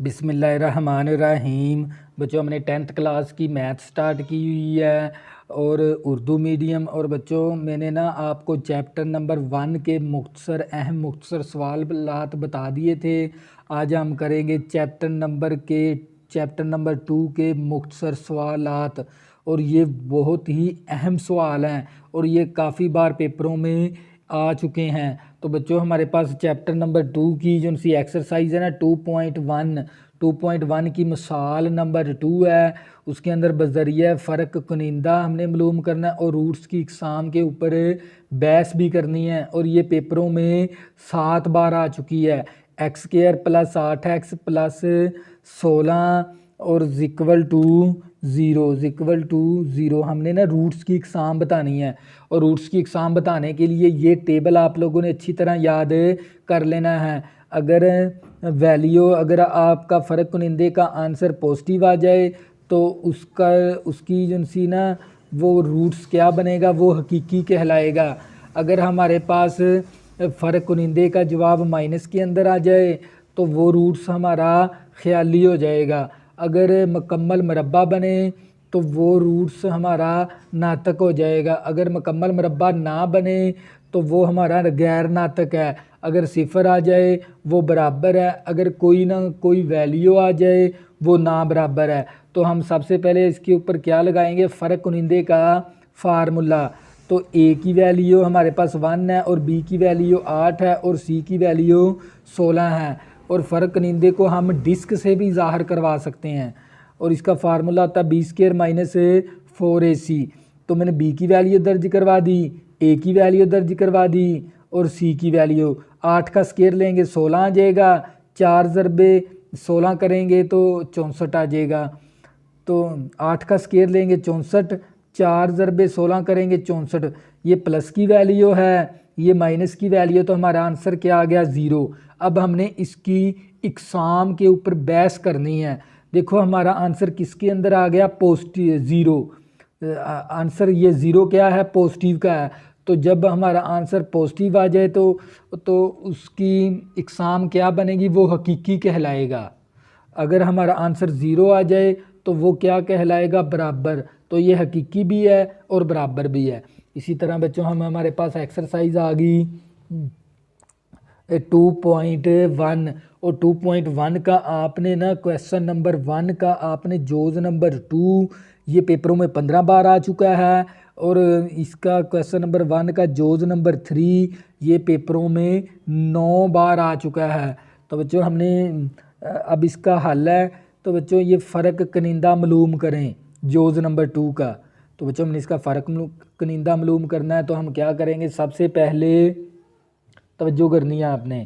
बिस्मिल्लाहिर्रहमानिर्रहीम। बच्चों हमने 10th क्लास की मैथ स्टार्ट की हुई है और उर्दू मीडियम। और बच्चों मैंने ना आपको चैप्टर नंबर 1 के मुख्तसर सवालात बता दिए थे। आज हम करेंगे चैप्टर नंबर 2 के मुख्तसर सवालात। और ये बहुत ही अहम सवाल हैं और ये काफ़ी बार पेपरों में आ चुके हैं। तो बच्चों हमारे पास चैप्टर नंबर 2 की जो सी एक्सरसाइज है ना 2.1 की मिसाल नंबर 2 है। उसके अंदर बज़रिया फ़र्क कुनिंदा हमने मालूम करना है और रूट्स की इकसाम के ऊपर बहस भी करनी है। और ये पेपरों में 7 बार आ चुकी है। x² + 8x + 16 और इक्वल टू 0 हमने ना रूट्स की इकसाम बतानी है। और रूट्स की इकसाम बताने के लिए ये टेबल आप लोगों ने अच्छी तरह याद कर लेना है। अगर आपका फ़र्क कुनिंदे का आंसर पॉजिटिव आ जाए तो उसकी जो सी ना वो रूट्स क्या बनेगा, वो हकीकी कहलाएगा। अगर हमारे पास फ़र्क कुनिंदे का जवाब माइनस के अंदर आ जाए तो वो रूट्स हमारा ख्याली हो जाएगा। अगर मुकम्मल मरबा बने तो वो रूट्स हमारा नातक हो जाएगा। अगर मुकम्मल मरबा ना बने तो वो हमारा गैर नातक है। अगर सिफर आ जाए वो बराबर है। अगर कोई ना कोई वैल्यू आ जाए वो ना बराबर है। तो हम सबसे पहले इसके ऊपर क्या लगाएंगे, फ़र्क कुनिंदे का फार्मूला। तो ए की वैल्यू हमारे पास 1 है और बी की वैल्यू 8 है और सी की वैल्यू 16 है। और फ़र्क कुनिंदे को हम डिस्क से भी ज़ाहिर करवा सकते हैं और इसका फार्मूला होता है b² - 4ac। तो मैंने बी की वैल्यू दर्ज करवा दी, ए की वैल्यू दर्ज करवा दी और सी की वैल्यू। 8 का स्केयर लेंगे 16 आ जाएगा, 4 ज़रबे 16 करेंगे तो 64 आ जाएगा। तो 8 का स्केयर लेंगे 64, 4 ज़रबे 16 करेंगे 64। ये प्लस की वैल्यू है, ये माइनस की वैल्यू, तो हमारा आंसर क्या आ गया 0। अब हमने इसकी इकसाम के ऊपर बहस करनी है। देखो हमारा आंसर किसके अंदर आ गया, पॉजिटिव 0। आंसर ये 0 क्या है, पॉजिटिव का है। तो जब हमारा आंसर पॉजिटिव आ जाए तो उसकी इकसाम क्या बनेगी, वो हकीकी कहलाएगा। अगर हमारा आंसर 0 आ जाए तो वो क्या कहलाएगा, बराबर। तो ये हकीकी भी है और बराबर भी है। इसी तरह बच्चों हमारे पास एक्सरसाइज आ गई 2.1 और 2.1 का आपने ना क्वेश्चन नंबर 1 का आपने जोज नंबर 2 ये पेपरों में 15 बार आ चुका है। और इसका क्वेश्चन नंबर 1 का जोज नंबर 3 ये पेपरों में 9 बार आ चुका है। तो बच्चों हमने अब इसका हल है। तो बच्चों ये फ़र्क कुनिंदा मालूम करें जोज नंबर 2 का। तो बच्चों हमने इसका फ़र्क कुनिंदा मालूम करना है। तो हम क्या करेंगे, सबसे पहले तवज्जो करनी है आपने।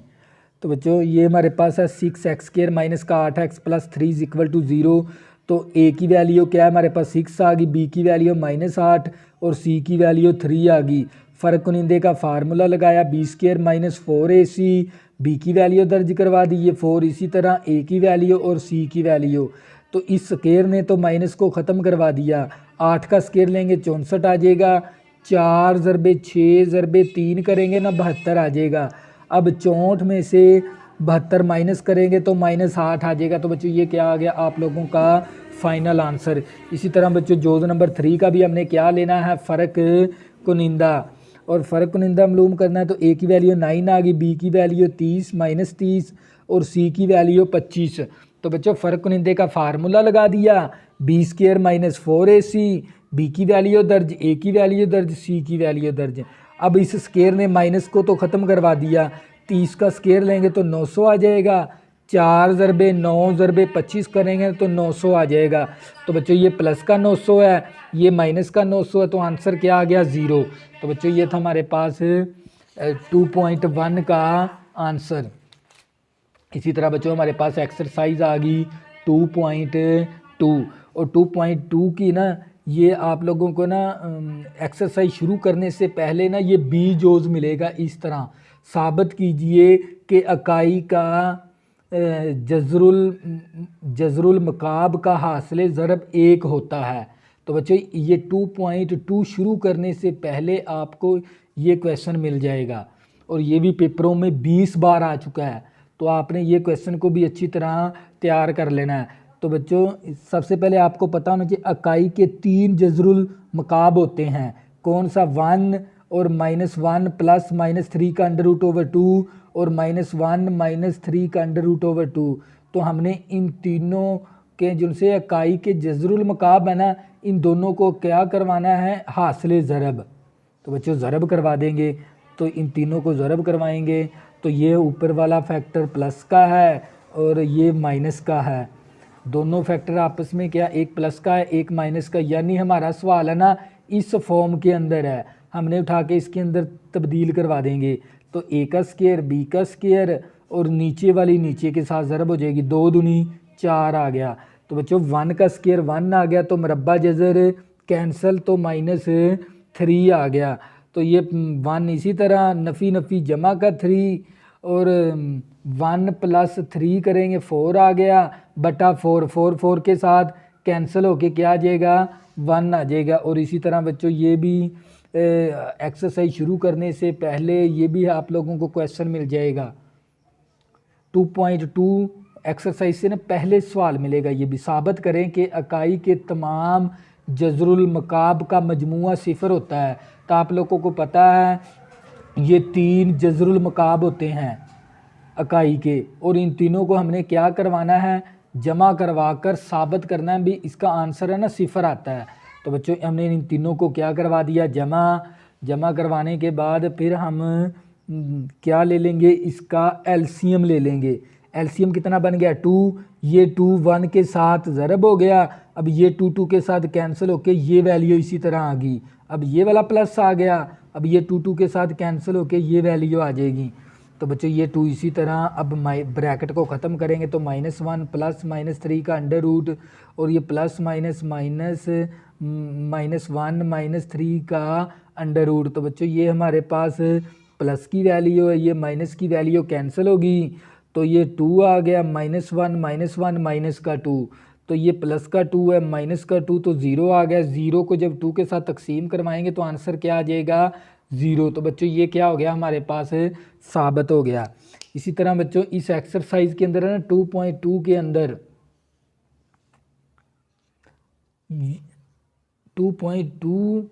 तो बच्चों ये हमारे पास है 6x² - 8x + 3 = 0। तो ए की वैल्यू क्या है, हमारे पास 6 आ गई, बी की वैल्यू -8 और सी की वैल्यू 3 आ गई। फ़र्क कुनिंदे का फार्मूला लगाया b² - 4ac, बी की वैल्यू दर्ज करवा दी ये 4, इसी तरह ए की वैल्यू और सी की वैल्यू। तो इस स्केयर ने तो माइनस को ख़त्म करवा दिया। 8 का स्केयर लेंगे 64 आ जाएगा, 4 ज़रबे 6 ज़रबे 3 करेंगे ना 72 आ जाएगा। अब 64 में से 72 माइनस करेंगे तो -8 आ जाएगा। तो बच्चों ये क्या आ गया आप लोगों का फाइनल आंसर। इसी तरह बच्चों जोज नंबर 3 का भी हमने क्या लेना है, फ़र्क कुनिंदा। और फ़र्क कुनिंदा मालूम करना है। तो ए की वैल्यू 9 आ गई, बी की वैल्यू 30 -30 और सी की वैल्यू 25। तो बच्चों फ़र्क कुनिंदे का फार्मूला लगा दिया, b² - 4ac, बी की वैल्यू दर्ज, ए की वैल्यू दर्ज, सी की वैल्यू दर्ज। अब इस स्केयर ने माइनस को तो ख़त्म करवा दिया। 30 का स्केयर लेंगे तो 900 आ जाएगा, 4 ज़रबे 9 ज़रबे 25 करेंगे तो 900 आ जाएगा। तो बच्चों ये प्लस का 900 है, ये माइनस का 900 है, तो आंसर क्या आ गया 0। तो बच्चों ये था हमारे पास 2.1 का आंसर। इसी तरह बच्चों हमारे पास एक्सरसाइज आ गई 2.2 और 2.2 की ना ये आप लोगों को ना एक्सरसाइज शुरू करने से पहले ना ये बी जोज मिलेगा। इस तरह साबित कीजिए कि अकाई का जज़रुल मकाब का हासिल ज़रब 1 होता है। तो बच्चों ये 2.2 शुरू करने से पहले आपको ये क्वेश्चन मिल जाएगा और ये भी पेपरों में 20 बार आ चुका है। तो आपने ये क्वेश्चन को भी अच्छी तरह तैयार कर लेना है। तो बच्चों सबसे पहले आपको पता होना चाहिए इकाई के 3 जज़रुल मकाब होते हैं। कौन सा? 1 और -1 प्लस -3 का √/2 और -1 -3 का √/2। तो हमने इन तीनों के जिनसे इकाई के जज़रुल मकाब है ना, इन दोनों को क्या करवाना है? हासिल ज़रब। तो बच्चों ज़रब करवा देंगे, तो इन तीनों को ज़रब करवाएंगे। तो ये ऊपर वाला फैक्टर प्लस का है और ये माइनस का है। दोनों फैक्टर आपस में क्या, एक प्लस का है एक माइनस का, यानी हमारा सवाल है ना इस फॉर्म के अंदर है, हमने उठा के इसके अंदर तब्दील करवा देंगे। तो ए का स्क्वायर बी का स्क्वायर और नीचे वाली नीचे के साथ ज़रब हो जाएगी, 2 दूनी 4 आ गया। तो बच्चों 1 का स्क्वायर 1 आ गया, तो मरबा जज़र कैंसल, तो -3 आ गया। तो ये 1 इसी तरह नफ़ी नफ़ी जमा का 3 और 1 + 3 करेंगे 4 आ गया, बटा 4 के साथ कैंसिल होके क्या आ जाएगा? 1 आ जाएगा। और इसी तरह बच्चों ये भी एक्सरसाइज शुरू करने से पहले ये भी आप लोगों को क्वेश्चन मिल जाएगा। 2.2 एक्सरसाइज से ना पहले सवाल मिलेगा, ये भी साबित करें कि इकाई के तमाम जज़रुल मकाब का मजमुआ 0 होता है। तो आप लोगों को पता है ये 3 जज़रुल मकाब होते हैं इकाई के, और इन तीनों को हमने क्या करवाना है? जमा करवा कर साबित करना है भी इसका आंसर है ना 0 आता है। तो बच्चों हमने इन तीनों को क्या करवा दिया? जमा करवाने के बाद फिर हम क्या ले लेंगे? इसका एलसीएम ले लेंगे। एलसीएम कितना बन गया? 2। ये 2 1 के साथ ज़रब हो गया, अब ये 2 के साथ कैंसिल होके ये वैल्यू इसी तरह आ गई। अब ये वाला प्लस आ गया, अब ये 2 के साथ कैंसिल होके ये वैल्यू आ जाएगी। तो बच्चों ये 2 इसी तरह, अब ब्रैकेट को ख़त्म करेंगे तो -1 प्लस -3 का अंडर रूट और ये प्लस माइनस -1 -3 का अंडर रूट। तो बच्चों ये हमारे पास प्लस की वैल्यू है, ये माइनस की वैल्यू कैंसिल होगी, तो ये 2 आ गया, -1 माइनस का 2, तो ये प्लस का 2 है माइनस का 2, तो 0 आ गया। 0 को जब 2 के साथ तकसीम करवाएंगे तो आंसर क्या आ जाएगा? 0। तो बच्चों ये क्या हो गया? हमारे पास साबित हो गया। इसी तरह बच्चों इस एक्सरसाइज के अंदर है ना 2.2 के अंदर 2.2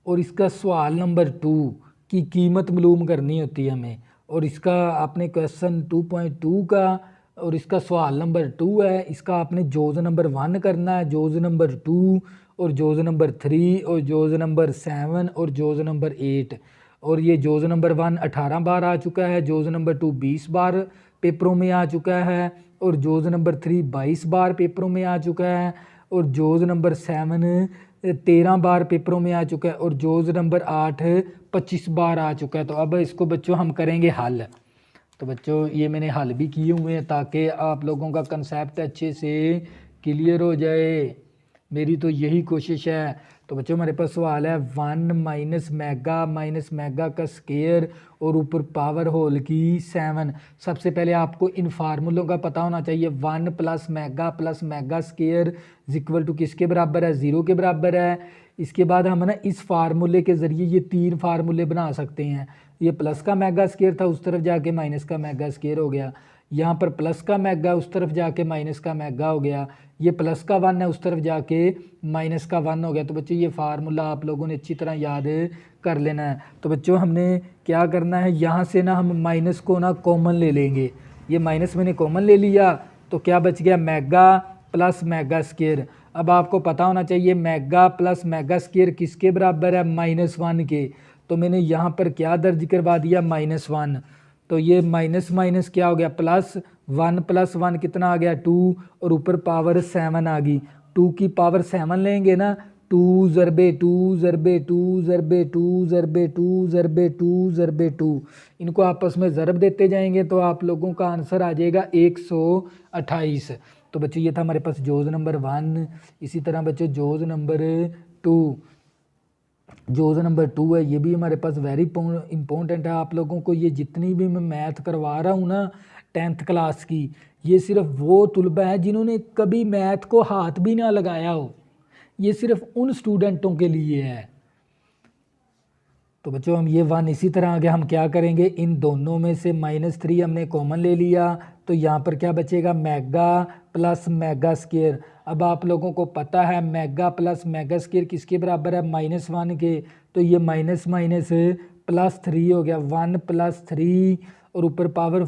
और इसका सवाल नंबर 2 की कीमत मालूम करनी होती है हमें, और इसका आपने क्वेश्चन 2.2 का और इसका सवाल नंबर 2 है, इसका आपने जोज़ नंबर 1 करना है, जोज़ नंबर 2 और जोज़ नंबर 3 और जोज़ नंबर 7 और जोज़ नंबर 8। और ये जोज़ नंबर 1 18 बार आ चुका है, जोज़ नंबर 2 20 बार पेपरों में आ चुका है, और जोज़ नंबर 3 22 बार पेपरों में आ चुका है, और जोज़ नंबर 7 13 बार पेपरों में आ चुका है, और जोज़ नंबर 8 25 बार आ चुका है। तो अब इसको बच्चों हम करेंगे हल। तो बच्चों ये मैंने हल भी किए हुए हैं ताकि आप लोगों का कंसेप्ट अच्छे से क्लियर हो जाए, मेरी तो यही कोशिश है। तो बच्चों हमारे पास सवाल है 1 माइनस मेगा का स्केयर और ऊपर पावर होल की 7। सबसे पहले आपको इन फार्मूलों का पता होना चाहिए। 1 plus mega square equal to किसके बराबर है? 0 के बराबर है। इसके बाद हम ना इस फार्मूले के ज़रिए ये 3 फार्मूले बना सकते हैं। ये प्लस का मेगा स्केयर था, उस तरफ जाके माइनस का मेगा स्केयर हो गया, यहाँ पर प्लस का मेगा उस तरफ जाके माइनस का मेगा हो गया, ये प्लस का 1 है उस तरफ जाके माइनस का 1 हो गया। तो बच्चों ये फार्मूला आप लोगों ने अच्छी तरह याद कर लेना है। तो बच्चों हमने क्या करना है, यहाँ से ना हम माइनस को ना कॉमन ले लेंगे। ये माइनस मैंने कॉमन ले लिया तो क्या बच गया? Mega plus mega square. अब आपको पता होना चाहिए मेगा प्लस मेगा स्केयर किसके बराबर है? -1 के। तो मैंने यहाँ पर क्या दर्ज करवा दिया? -1। तो ये माइनस माइनस क्या हो गया? प्लस 1 + 1 कितना आ गया? 2, और ऊपर पावर 7 आ गई। 2 की पावर 7 लेंगे ना, 2 ज़रबे 2 ज़रबे 2 ज़रबे 2 ज़रबे 2 ज़रबे 2 ज़रबे 2, इनको आपस में ज़रब देते जाएंगे तो आप लोगों का आंसर आ जाएगा 128। तो बच्चों ये था हमारे पास जोज़ नंबर 1। इसी तरह बच्चों जोज़ नंबर 2 है, ये भी हमारे पास वेरी इंपॉर्टेंट है। आप लोगों को ये जितनी भी मैं मैथ करवा रहा हूँ ना 10th क्लास की, ये सिर्फ वो तुलबा है जिन्होंने कभी मैथ को हाथ भी ना लगाया हो, ये सिर्फ उन स्टूडेंटों के लिए है। तो बच्चों हम ये 1 इसी तरह आगे हम क्या करेंगे, इन दोनों में से -3 हमने कॉमन ले लिया, तो यहाँ पर क्या बचेगा, मेगा प्लस मेगा स्केयर। अब आप लोगों को पता है मेगा प्लस मेगा स्केयर किसके बराबर है, -1 के, तो ये माइनस माइनस +3 हो गया, 1 + 3 और ऊपर पावर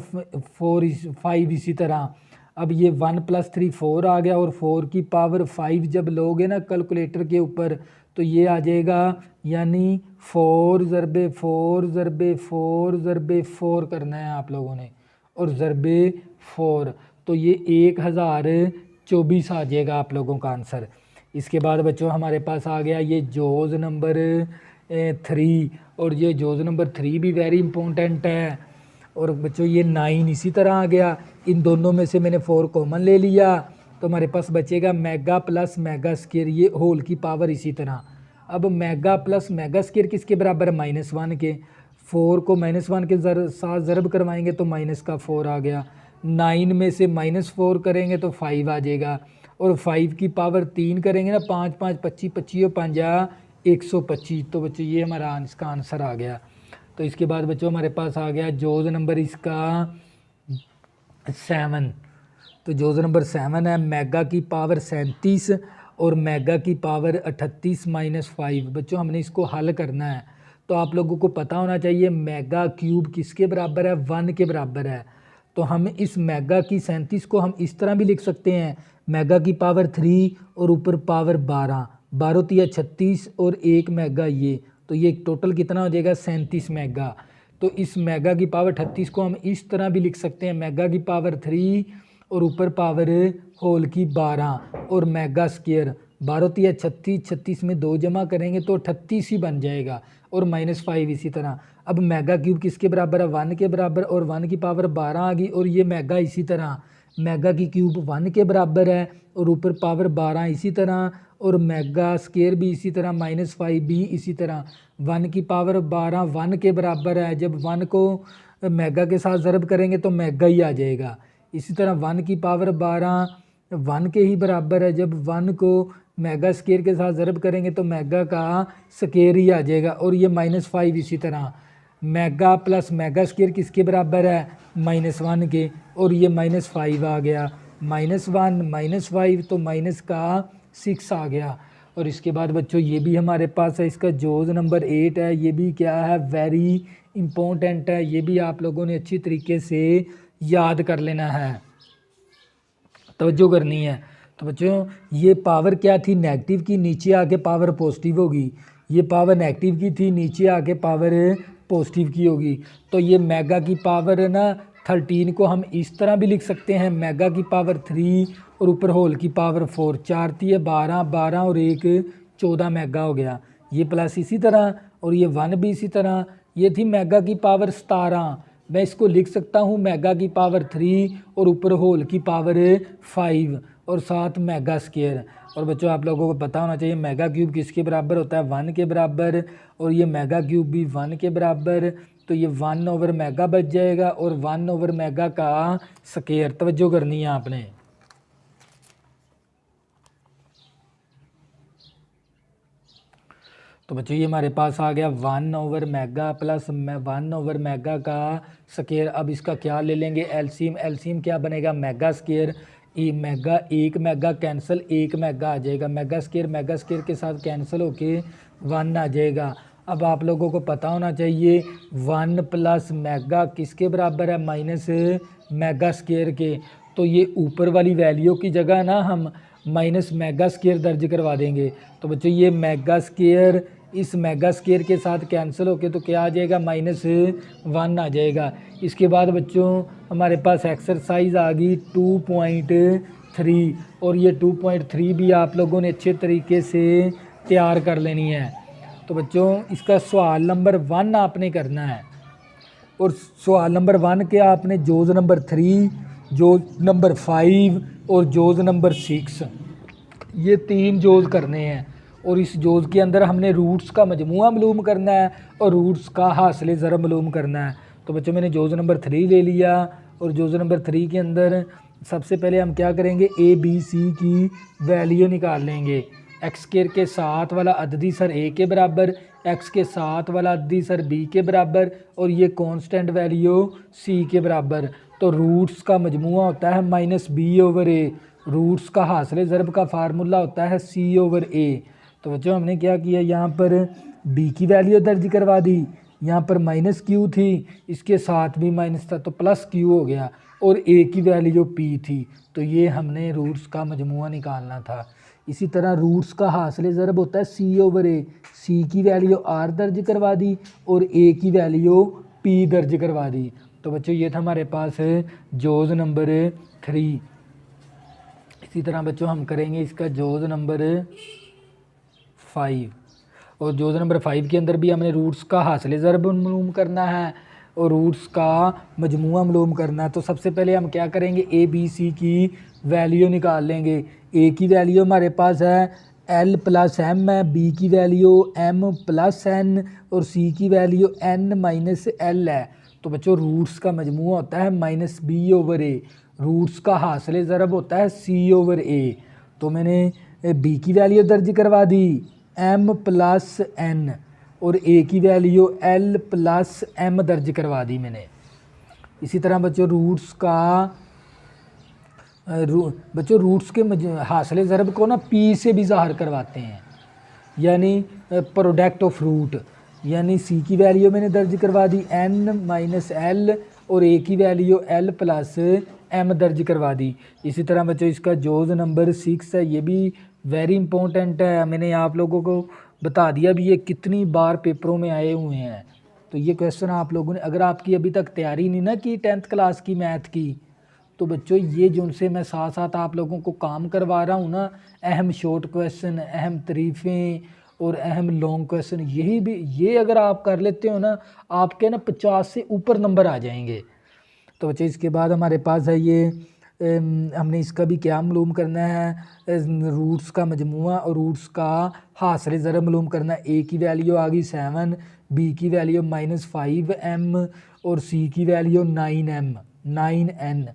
5 इसी तरह। अब ये 1 + 3 4 आ गया, और 4 की पावर 5 जब लोगे ना कैलकुलेटर के ऊपर तो ये आ जाएगा, यानी 4 ज़रबे 4 ज़रबे 4 ज़रबे 4 करना है आप लोगों ने, और ज़रबे 4, तो ये 1024 आ जाएगा आप लोगों का आंसर। इसके बाद बच्चों हमारे पास आ गया ये जोज़ नंबर 3, और ये जोज़ नंबर 3 भी वेरी इंपॉर्टेंट है। और बच्चों ये 9 इसी तरह आ गया, इन दोनों में से मैंने 4 कॉमन ले लिया, तो हमारे पास बचेगा मेगा प्लस मेगा स्केयर, ये होल की पावर इसी तरह। अब मेगा प्लस मेगा स्केयर किसके बराबर है, -1 के, 4 को -1 के साथ ज़रब करवाएंगे तो -4 आ गया, 9 में से -4 करेंगे तो 5 आ जाएगा, और 5 की पावर 3 करेंगे ना, 5 5 25 25 और 5 125, तो बच्चों ये हमारा इसका आंसर आ गया। तो इसके बाद बच्चों हमारे पास आ गया जोज़ नंबर इसका 7, तो जोज़ नंबर 7 है मेगा की पावर 37 और मेगा की पावर 38 - 5। बच्चों हमने इसको हल करना है, तो आप लोगों को पता होना चाहिए मेगा क्यूब किसके बराबर है, 1 के बराबर है। तो हम इस मेगा की 37 को हम इस तरह भी लिख सकते हैं, मेगा की पावर 3 और ऊपर पावर 12, 12 तिया 36 और 1 मेगा ये, तो ये टोटल कितना हो जाएगा, 37 मेगा। तो इस मेगा की पावर 38 को हम इस तरह भी लिख सकते हैं, मेगा की पावर 3 और ऊपर पावर होल की 12 और मेगा स्केयर, 12 तिया 36, 36 में 2 जमा करेंगे तो 38 ही बन जाएगा, और -5 इसी तरह। अब मेगा क्यूब किसके बराबर है, 1 के बराबर, और 1 की पावर 12 आ गई, और ये मेगा इसी तरह, मेगा की क्यूब 1 के बराबर है और ऊपर पावर 12 इसी तरह, और मेगा स्केयर भी इसी तरह, -5 भी इसी तरह। 1 की पावर 12 1 के बराबर है, जब 1 को मेगा के साथ ज़रब करेंगे तो मेगा ही आ जाएगा। इसी तरह 1 की पावर 12 1 के ही बराबर है, जब 1 को मेगा स्केयर के साथ ज़रब करेंगे तो मेगा का स्केयर ही आ जाएगा, और ये -5 इसी तरह। मेगा प्लस मेगा स्केयर किसके बराबर है, -1 के, और ये -5 आ गया, -1 -5 तो माइनस का 6 आ गया। और इसके बाद बच्चों ये भी हमारे पास है, इसका जोज़ नंबर 8 है, ये भी क्या है, वेरी इम्पोर्टेंट है, ये भी आप लोगों ने अच्छी तरीके से याद कर लेना है, तवज्जो करनी है। तो बच्चों ये पावर क्या थी, नेगेटिव की, नीचे आके पावर पॉजिटिव होगी, ये पावर नेगेटिव की थी, नीचे आके पावर पॉजिटिव की होगी। तो ये मेगा की पावर है ना 13 को हम इस तरह भी लिख सकते हैं, मेगा की पावर 3 और ऊपर होल की पावर 4, 4 थी 12, 12 और 1 14 मेगा हो गया, ये प्लस इसी तरह, और ये 1 भी इसी तरह। ये थी मेगा की पावर 17, मैं इसको लिख सकता हूँ मेगा की पावर 3 और ऊपर होल की पावर 5 और 7 मेगा स्केयर। और बच्चों आप लोगों को पता होना चाहिए मेगा क्यूब किसके बराबर होता है, 1 के बराबर, और ये मेगा क्यूब भी 1 के बराबर, तो ये 1 मेगा बच जाएगा, और 1 मेगा का स्केयर, तवज्जो करनी है आपने। तो बच्चों ये हमारे पास आ गया 1 मेगा प्लस 1 मेगा का स्केयर। अब इसका क्या ले लेंगे, एलसीएम, एलसीएम क्या बनेगा, mega square, mega 1 mega cancel, 1 mega आ जाएगा, मेगा स्केयर के साथ कैंसिल होके 1 आ जाएगा। अब आप लोगों को पता होना चाहिए 1 प्लस मेगा किसके बराबर है, माइनस मेगा स्केयर के, तो ये ऊपर वाली वैल्यू की जगह ना हम माइनस मेगा स्केयर दर्ज करवा देंगे। तो बच्चों ये मेगा स्केयर इस मेगा स्केयर के साथ कैंसिल होके तो क्या आ जाएगा, -1 आ जाएगा। इसके बाद बच्चों हमारे पास एक्सरसाइज आ गई 2.3, और ये 2.3 भी आप लोगों ने अच्छे तरीके से तैयार कर लेनी है। तो बच्चों इसका सवाल नंबर 1 आपने करना है, और सवाल नंबर 1 के आपने जोज़ नंबर 3, जोज़ नंबर 5 और जोज़ नंबर 6, ये 3 जोज़ करने हैं, और इस जोज़ के अंदर हमने रूट्स का मजमूआ मालूम करना है और रूट्स का हासिल ज़रब मालूम करना है। तो बच्चों मैंने जोज़ नंबर 3 ले लिया, और जोज़ नंबर 3 के अंदर सबसे पहले हम क्या करेंगे, ए बी सी की वैल्यू निकाल लेंगे। एक्स स्क्वायर के साथ वाला अददी सर ए के बराबर, एक्स के साथ वाला अददी सर बी के बराबर और ये कांस्टेंट वैल्यू सी के बराबर। तो रूट्स का मजमूआ होता है माइनस बी ओवर ए। रूट्स का हासिल ज़रब का फार्मूला होता है सी ओवर ए। तो बच्चों हमने क्या किया, यहाँ पर बी की वैल्यू दर्ज करवा दी, यहाँ पर माइनस क्यू थी, इसके साथ भी माइनस था तो प्लस क्यू हो गया, और ए की वैल्यू पी थी। तो ये हमने रूट्स का मजमूआ निकालना था। इसी तरह रूट्स का हासिल ज़रब होता है सी ओवर ए। सी की वैल्यू आर दर्ज करवा दी और ए की वैल्यू पी दर्ज करवा दी। तो बच्चों ये था हमारे पास जोज़ नंबर 3। इसी तरह बच्चों हम करेंगे इसका जोज़ नंबर 5। और जोज़ नंबर 5 के अंदर भी हमने रूट्स का हासिल ज़रब मालूम करना है और रूट्स का मजमूआ मालूम करना है। तो सबसे पहले हम क्या करेंगे, ए बी सी की वैल्यू निकाल लेंगे। ए की वैल्यू हमारे पास है एल प्लस एम है, बी की वैल्यू एम प्लस एन और सी की वैल्यू एन माइनस एल है। तो बच्चों रूट्स का मजमूआ होता है माइनस बी ओवर ए। रूट्स का हासिल ज़रब होता है सी ओवर ए। तो मैंने बी की वैल्यू दर्ज करवा दी एम प्लस एन और ए की वैल्यू एल प्लस एम दर्ज करवा दी मैंने। इसी तरह बच्चों रूट्स का रूट्स के हासिल ज़रब को ना पी से भी ज़ाहिर करवाते हैं, यानी प्रोडक्ट ऑफ रूट। यानी सी की वैल्यू मैंने दर्ज करवा दी एन माइनस एल और ए की वैल्यू एल प्लस एम दर्ज करवा दी। इसी तरह बच्चों इसका जोज़ नंबर 6 है, ये भी वेरी इंपॉर्टेंट है। मैंने आप लोगों को बता दिया भी ये कितनी बार पेपरों में आए हुए हैं। तो ये क्वेश्चन आप लोगों ने, अगर आपकी अभी तक तैयारी नहीं ना की 10th क्लास की मैथ की, तो बच्चों ये जो उनसे मैं साथ साथ आप लोगों को काम करवा रहा हूँ ना, अहम शॉर्ट क्वेश्चन, अहम तरीफ़ें और अहम लॉन्ग क्वेश्चन, यही भी ये अगर आप कर लेते हो ना, आपके ना 50 से ऊपर नंबर आ जाएंगे। तो बच्चे इसके बाद हमारे पास है ये हमने इसका भी क्या मालूम करना है, रूट्स का मजमूआ और रूट्स का हासिल ज़रब मालूम करना है। ए की वैल्यू आ गई 7, बी की वैल्यू -5m और सी की वैल्यू 9n।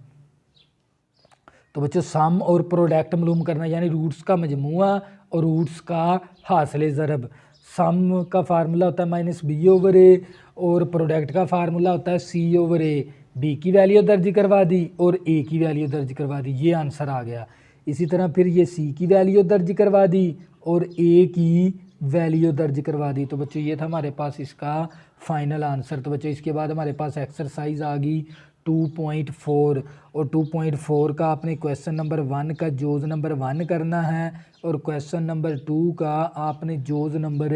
तो बच्चों सम और प्रोडक्ट मालूम करना, यानी रूट्स का मजमूआ और रूट्स का हासिल ज़रब। सम का फार्मूला होता है -b ओवर ए और प्रोडक्ट का फार्मूला होता है c ओवर ए। बी की वैल्यू दर्ज करवा दी और ए की वैल्यू दर्ज करवा दी, ये आंसर आ गया। इसी तरह फिर ये सी की वैल्यू दर्ज करवा दी और ए की वैल्यू दर्ज करवा दी। तो बच्चों ये था हमारे पास इसका फाइनल आंसर। तो बच्चों इसके बाद हमारे पास एक्सरसाइज आ गई 2.4 और 2.4 का आपने क्वेश्चन नंबर 1 का जोज़ नंबर 1 करना है और क्वेश्चन नंबर 2 का आपने जोज़ नंबर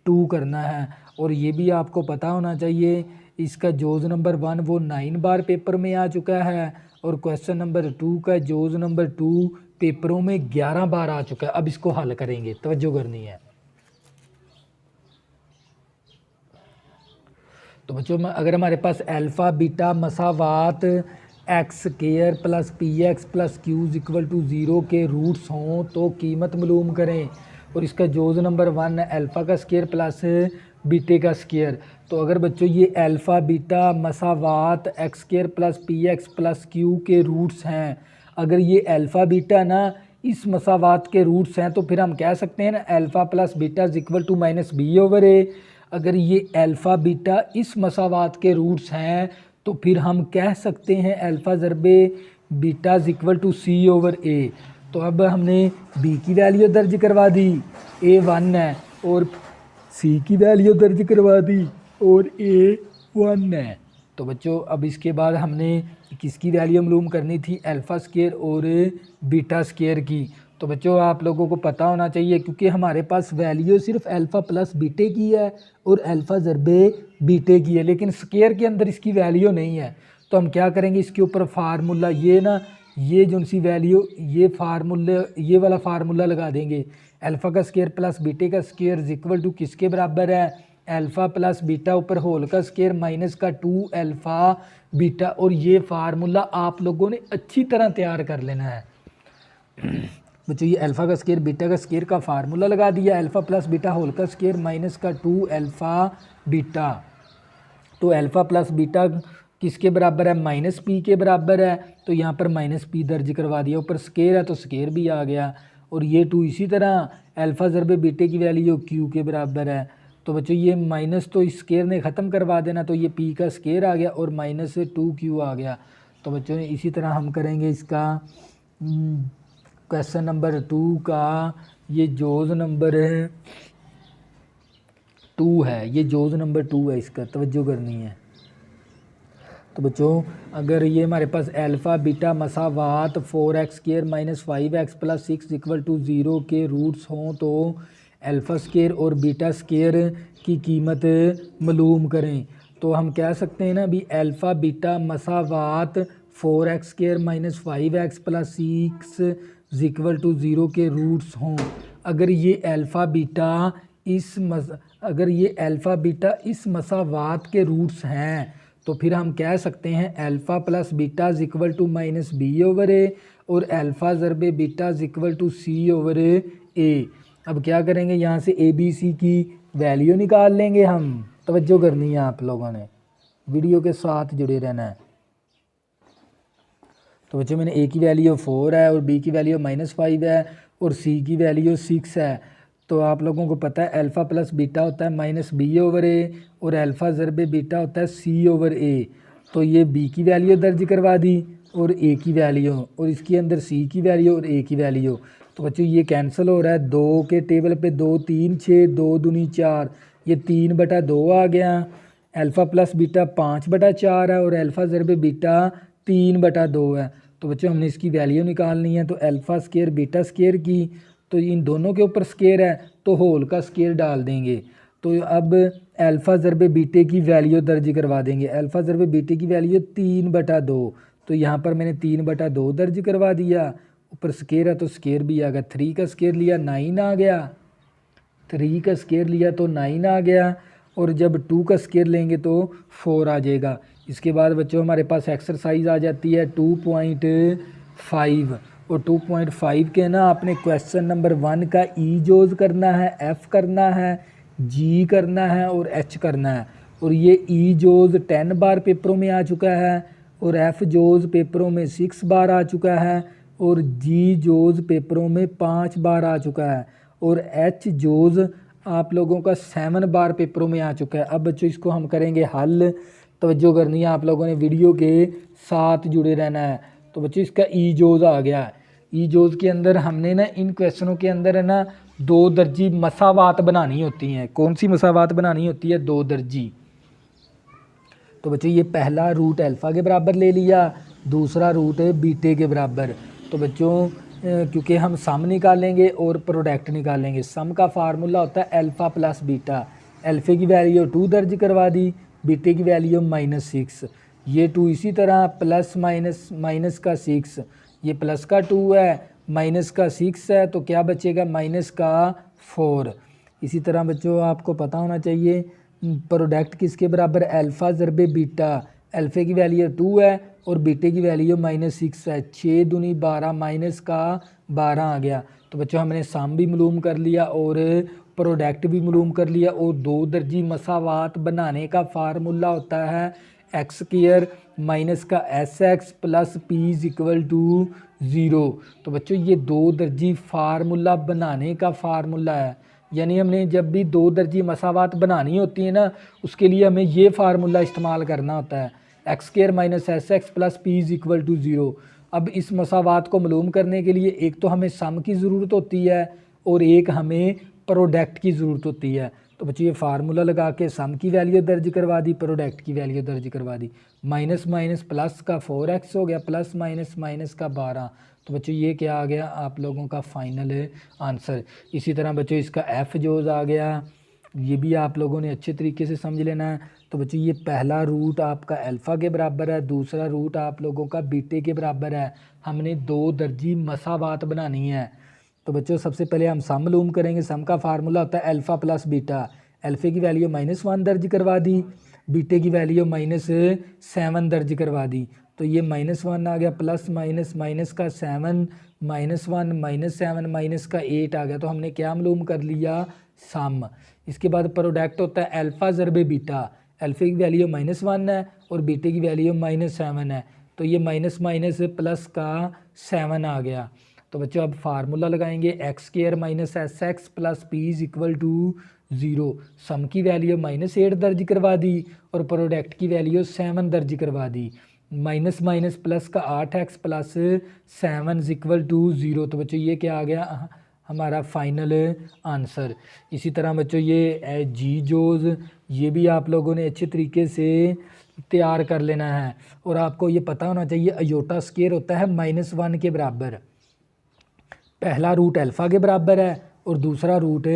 2 करना है। और ये भी आपको पता होना चाहिए इसका जोज़ नंबर 1 वो 9 बार पेपर में आ चुका है और क्वेश्चन नंबर 2 का जोज़ नंबर 2 पेपरों में 11 बार आ चुका है। अब इसको हल करेंगे, तवज्जो करनी है। तो बच्चों अगर हमारे पास अल्फ़ा बीटा मसावात X square plus P X plus Q equal to 0 के रूट्स हों तो कीमत मालूम करें। और इसका जोज़ नंबर 1 है अल्फ़ा का स्क्वायर प्लस बीटे का स्क्वायर। तो अगर बच्चों ये अल्फ़ा बीटा मसावात X square plus P X plus Q के रूट्स हैं, अगर ये अल्फ़ा बीटा ना इस मसावात के रूट्स हैं, तो फिर हम कह सकते हैं ना alpha plus beta equal to -b over A. अगर ये अल्फ़ा बीटा इस मसावात के रूट्स हैं तो फिर हम कह सकते हैं अल्फ़ा ज़रबे beta equal to c over a। तो अब हमने b की वैल्यू दर्ज करवा दी, a 1 है, और c की वैल्यू दर्ज करवा दी और a 1 है। तो बच्चों अब इसके बाद हमने किसकी वैल्यू मालूम करनी थी, अल्फ़ा स्क्वायर और बीटा स्क्वायर की। तो बच्चों आप लोगों को पता होना चाहिए क्योंकि हमारे पास वैल्यू सिर्फ अल्फ़ा प्लस बीटे की है और अल्फ़ा ज़रबे बीटे की है, लेकिन स्क्वायर के अंदर इसकी वैल्यू नहीं है। तो हम क्या करेंगे, इसके ऊपर फार्मूला ये जो सी वैल्यू ये वाला फार्मूला लगा देंगे। अल्फ़ा का स्क्वायर प्लस बीटे का स्क्वायर इक्वल टू किसके बराबर है, अल्फ़ा प्लस बीटा ऊपर होल का स्क्वायर माइनस का 2 अल्फ़ा बीटा। और ये फार्मूला आप लोगों ने अच्छी तरह तैयार कर लेना है। बच्चों ये अल्फ़ा का स्क्वायर बीटा का स्क्वायर का फार्मूला लगा दिया, अल्फ़ा प्लस बीटा होल का स्क्वायर माइनस का 2 अल्फ़ा बीटा। तो अल्फ़ा प्लस बीटा किसके बराबर है, -p के बराबर है। तो यहाँ पर -p दर्ज करवा दिया, ऊपर स्क्वायर है तो स्क्वायर भी आ गया। और ये 2 इसी तरह अल्फ़ा ज़रबे बीटे की वैल्यू क्यू के बराबर है। तो बच्चों ये माइनस तो इस स्केयर ने ख़त्म करवा देना, तो ये पी का स्केयर आ गया और माइनस 2q आ गया। तो बच्चों इसी तरह हम करेंगे इसका क्वेश्चन नंबर 2 का, ये जोज़ नंबर 2 है, ये जोज़ नंबर 2 है, इसका तवज्जो करनी है। तो बच्चों अगर ये हमारे पास अल्फ़ा बीटा मसावात 4x square minus 5x plus 6 equal to 0 के रूट्स हों तो अल्फ़ा स्केयर और बीटा स्केयर की कीमत मालूम करें। तो हम कह सकते हैं ना भी अल्फ़ा बीटा मसावात 4x square minus 5x plus 6 equal to 0 के रूट्स हों। अगर ये अल्फ़ा बीटा इस मसावात के रूट्स हैं तो फिर हम कह सकते हैं alpha plus beta equal to minus B over A और अल्फ़ा ज़रबे beta equal to C over A. अब क्या करेंगे, यहाँ से ए बी सी की वैल्यू निकाल लेंगे हम। तवज्जो करनी है आप लोगों ने, वीडियो के साथ जुड़े रहना है। तो बच्चों मैंने ए की वैल्यू 4 है और बी की वैल्यू -5 है और सी की वैल्यू 6 है। तो आप लोगों को पता है अल्फ़ा प्लस बीटा होता है माइनस बी ओवर ए और अल्फ़ा ज़रबे बीटा होता है सी ओवर ए। तो ये बी की वैल्यू दर्ज करवा दी और ए की वैल्यू और इसके अंदर सी की वैल्यू और ए की वैल्यू। तो बच्चों ये कैंसिल हो रहा है, 2 के टेबल पे 2 3 6 2 दूनी 4, ये 3/2 आ गया। अल्फ़ा प्लस बीटा 5/4 है और अल्फ़ा ज़रबे बीटा 3/2 है। तो बच्चों हमने इसकी वैल्यू निकालनी है। तो अल्फ़ा स्केयर बीटा स्केयर की, तो इन दोनों के ऊपर स्केयर है तो होल का स्केयर डाल देंगे। तो अब अल्फ़ा ज़रबे बीटे की वैल्यू दर्ज करवा देंगे। अल्फ़ा ज़रबे बीटे की वैल्यू 3/2, तो यहाँ पर मैंने 3/2 दर्ज करवा दिया। ऊपर स्केयर है तो स्केयर भी आ गया। 3 का स्केयर लिया 9 आ गया, 3 का स्केयर लिया तो 9 आ गया और जब 2 का स्केयर लेंगे तो 4 आ जाएगा। इसके बाद बच्चों हमारे पास एक्सरसाइज आ जाती है 2.5 और 2.5 के ना आपने क्वेश्चन नंबर 1 का ई जोज़ करना है, एफ़ करना है, जी करना है और एच करना है। और ये ई जोज़ 10 बार पेपरों में आ चुका है और एफ़ जोज़ पेपरों में 6 बार आ चुका है और जी जोज़ पेपरों में 5 बार आ चुका है और एच जोज़ आप लोगों का 7 बार पेपरों में आ चुका है। अब बच्चों इसको हम करेंगे हल। तवज्जो करनी है आप लोगों ने, वीडियो के साथ जुड़े रहना है। तो बच्चों इसका ई जोज़ आ गया। ई जोज़ के अंदर हमने ना इन क्वेश्चनों के अंदर है ना 2 दर्जी मसावात बनानी होती हैं। कौन सी मसावात बनानी होती है? 2 दर्जी। तो बच्चों ये पहला रूट अल्फ़ा के बराबर ले लिया, दूसरा रूट है बीटे के बराबर। तो बच्चों क्योंकि हम सम निकालेंगे और प्रोडक्ट निकालेंगे, सम का फार्मूला होता है अल्फ़ा प्लस बीटा। अल्फ़े की वैल्यू 2 दर्ज करवा दी, बीटे की वैल्यू -6। ये 2 इसी तरह प्लस माइनस का 6, ये प्लस का 2 है, माइनस का 6 है, तो क्या बचेगा माइनस का 4। इसी तरह बच्चों आपको पता होना चाहिए प्रोडक्ट किसके बराबर, अल्फ़ा ज़रबे बीटा। अल्फ़े की वैल्यू 2 है और बीटे की वैल्यू -6 है। 6 दूनी 12 माइनस का 12 आ गया। तो बच्चों हमने सम भी मालूम कर लिया और प्रोडक्ट भी मालूम कर लिया। और 2 दर्जी मसावात बनाने का फार्मूला होता है एक्स स्क्वायर माइनस का s x plus p equal to 0। तो बच्चों ये 2 दर्जी फार्मूला बनाने का फार्मूला है, यानी हमने जब भी 2 दर्जी मसावात बनानी होती है ना, उसके लिए हमें ये फार्मूला इस्तेमाल करना होता है, x square minus s x plus p equal to 0। अब इस मसावात को मालूम करने के लिए एक तो हमें सम की ज़रूरत होती है और एक हमें प्रोडक्ट की ज़रूरत होती है। तो बच्चों ये फार्मूला लगा के सम की वैल्यू दर्ज करवा दी, प्रोडक्ट की वैल्यू दर्ज करवा दी। माइनस माइनस प्लस का 4x हो गया, प्लस माइनस माइनस का 12। तो बच्चों ये क्या आ गया आप लोगों का फाइनल आंसर। इसी तरह बच्चों इसका एफ जोज़ आ गया, ये भी आप लोगों ने अच्छे तरीके से समझ लेना है। तो बच्चों ये पहला रूट आपका अल्फ़ा के बराबर है, दूसरा रूट आप लोगों का बीटे के बराबर है। हमने 2 दर्जी मसावात बनानी है। तो बच्चों सबसे पहले हम सम मालूम करेंगे। सम का फार्मूला होता है अल्फ़ा प्लस बीटा। अल्फ़े की वैल्यू -1 दर्ज करवा दी, बीटे की वैल्यू -7 दर्ज करवा दी। तो ये -1 आ गया, प्लस माइनस माइनस का 7, -1 -7 माइनस का 8 आ गया। तो हमने क्या मालूम कर लिया, सम। इसके बाद प्रोडक्ट होता है अल्फ़ा ज़रबे बीटा। अल्फ़े की वैल्यू -1 है और बीटे की वैल्यू -7 है। तो ये माइनस माइनस प्लस का 7 आ गया। तो बच्चों अब फार्मूला लगाएंगे x square minus s x plus p is equal to 0। Sum की वैल्यू -8 दर्ज करवा दी और प्रोडक्ट की वैल्यू 7 दर्ज करवा दी। माइनस माइनस प्लस का 8x plus 7 is equal to 0। तो बच्चों ये क्या आ गया हमारा फाइनल आंसर। इसी तरह बच्चों ये जी जोज ये भी आप लोगों ने अच्छे तरीके से तैयार कर लेना है। और आपको ये पता होना चाहिए अयोटा स्क्वायर होता है -1 के बराबर। पहला रूट अल्फ़ा के बराबर है और दूसरा रूट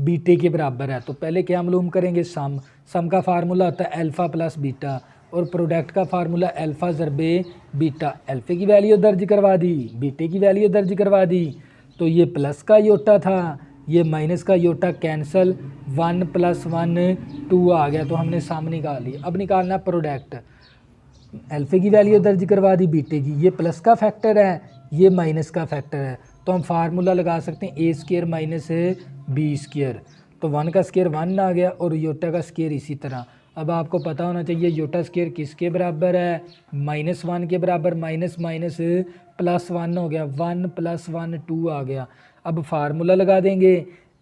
बीटे के बराबर है। तो पहले क्या मालूम करेंगे सम का फार्मूला होता है अल्फ़ा प्लस बीटा और प्रोडक्ट का फार्मूला अल्फ़ा ज़रबे बीटा। अल्फ़े की वैल्यू दर्ज करवा दी, बीटे की वैल्यू दर्ज करवा दी। तो ये प्लस का योटा था, ये माइनस का योटा कैंसल, 1 + 1 2 आ गया। तो हमने सम निकाल लिया। अब निकालना प्रोडक्ट। अल्फ़े की वैल्यू दर्ज करवा दी बीटे की, ये प्लस का फैक्टर है, ये माइनस का फैक्टर है। तो हम फार्मूला लगा सकते हैं ए स्क्वायर माइनस बी स्क्वायर। तो 1 का स्क्वायर 1 आ गया और योटा का स्क्वायर इसी तरह। अब आपको पता होना चाहिए योटा स्क्वायर किसके बराबर है, -1 के बराबर। माइनस माइनस +1 हो गया, 1 + 1 2 आ गया। अब फार्मूला लगा देंगे